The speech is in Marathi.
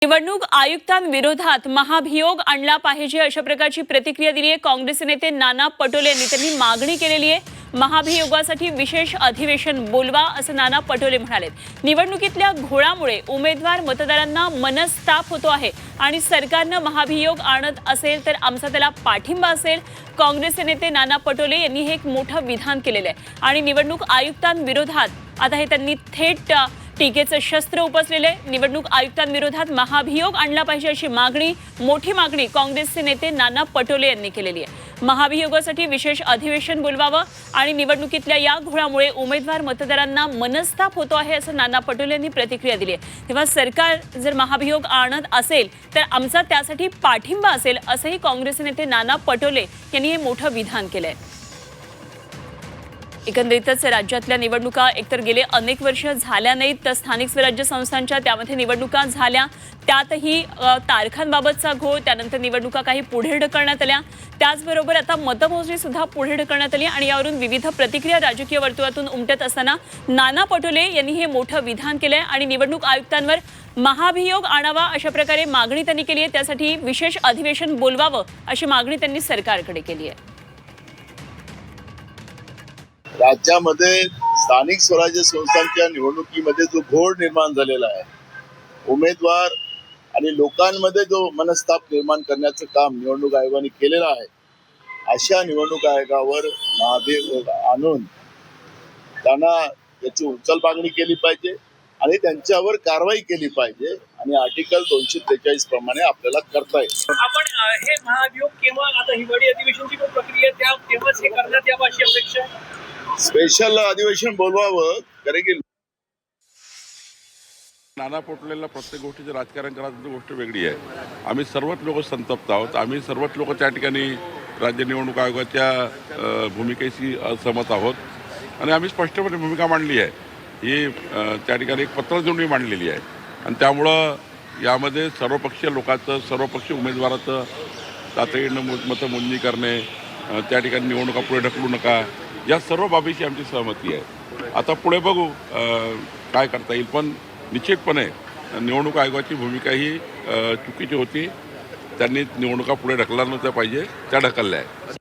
निवडणूक आयुक्तांविरोधात महाभियोग आणला पाहिजे अशा प्रकारची प्रतिक्रिया दिली आहे काँग्रेस नेते नाना पटोले यांनी। त्यांनी मागणी केलेली आहे महाभियोगासाठी विशेष अधिवेशन बोलवा असं नाना पटोले म्हणाले। निवडणुकीतल्या घोळामुळे उमेदवार मतदारांना मनस्ताप होतो आहे आणि सरकारनं महाभियोग आणत असेल तर आमचा त्याला पाठिंबा असेल। काँग्रेसचे नेते नाना पटोले यांनी हे एक मोठं विधान केलेलं आहे आणि निवडणूक आयुक्तांविरोधात आता हे त्यांनी थेट टीकेचं शस्त्र उपसलेले। निवडणूक आयुक्तांविरोधात महाभियोग आणला पाहिजे अशी मोठी मागणी काँग्रेसचे नेते नाना पटोले यांनी केलेली आहे। महाभियोगासाठी विशेष अधिवेशन बोलवावं आणि निवडणुकीतल्या या घोळामुळे उमेदवार मतदारांना मनस्ताप होतो आहे असं नाना पटोले यांनी प्रतिक्रिया दिली आहे। तेव्हा सरकार जर महाभियोग आणत असेल तर आमचा त्यासाठी पाठिंबा असेल असंही काँग्रेसचे नेते नाना पटोले यांनी हे मोठं विधान केलंय। एकंदरीतच राज्यातल्या निवडणुका एकतर गेले अनेक वर्ष झाल्या नाहीत तर स्थानिक स्वराज्य संस्थांच्या त्यामध्ये निवडणुका झाल्या, त्यातही तारखांबाबतचा घोळ, त्यानंतर निवडणुका काही पुढे ढकलण्यात आल्या, त्याचबरोबर आता मतमोजणी सुद्धा पुढे ढकलण्यात आली आणि यावरून विविध प्रतिक्रिया राजकीय वर्तुळातून उमटत असताना नाना पटोले यांनी हे मोठं विधान केलंय आणि निवडणूक आयुक्तांवर महाभियोग आणावा अशा प्रकारे मागणी त्यांनी केली आहे। त्यासाठी विशेष अधिवेशन बोलवावं अशी मागणी त्यांनी सरकारकडे केली आहे। राज्यामध्ये स्थानिक स्वराज्य संस्थांच्या निवडणुकीमध्ये जो घोळ निर्माण झालेला आहे, उमेदवार आणि लोकांमध्ये जो मनस्ताप निर्माण करण्याचं काम निवडणूक आयोगाने केलेलं आहे, अशा निवडणूक आयोगावर महाभियोग आणून त्यांना याची उचलबांगणी केली पाहिजे आणि त्यांच्यावर कारवाई केली पाहिजे आणि आर्टिकल 243 प्रमाणे आपल्याला करता येईल। आपण हे महाभियोग केव्हा, आता हिवाळी अधिवेशनची प्रक्रिया त्या तेव्हाच हे करण्यात यावं अशी अपेक्षा आहे। स्पेशल अधिवेशन बोलवावं, कारण की नाना पटोलेला प्रत्येक गोष्टीचं राजकारण करायची गोष्ट वेगळी आहे। आम्ही सर्वच लोक संतप्त आहोत, आम्ही सर्वच लोक त्या ठिकाणी राज्य निवडणूक आयोगाच्या भूमिकेशी असहमत आहोत आणि आम्ही स्पष्टपणे भूमिका मांडली आहे। ही त्या ठिकाणी एक पत्रजोडणी मांडलेली आहे आणि त्यामुळं यामध्ये सर्वपक्षीय लोकांचं, सर्वपक्षीय उमेदवाराचं तातडीनं मतमोजणी करणे, त्या ठिकाणी निवडणुका पुढे ढकलू नका, या सर्व बाबीची आमची सहमती आहे। आता पुढे बघू काय करता येईल, पण निश्चितपणे निवडणूक आयोगाची भूमिका ही चुकीची होती। त्यांनी निवडणुका पुढे ढकलल्या नव्हत्या पाहिजे, त्या ढकलल्या आहे।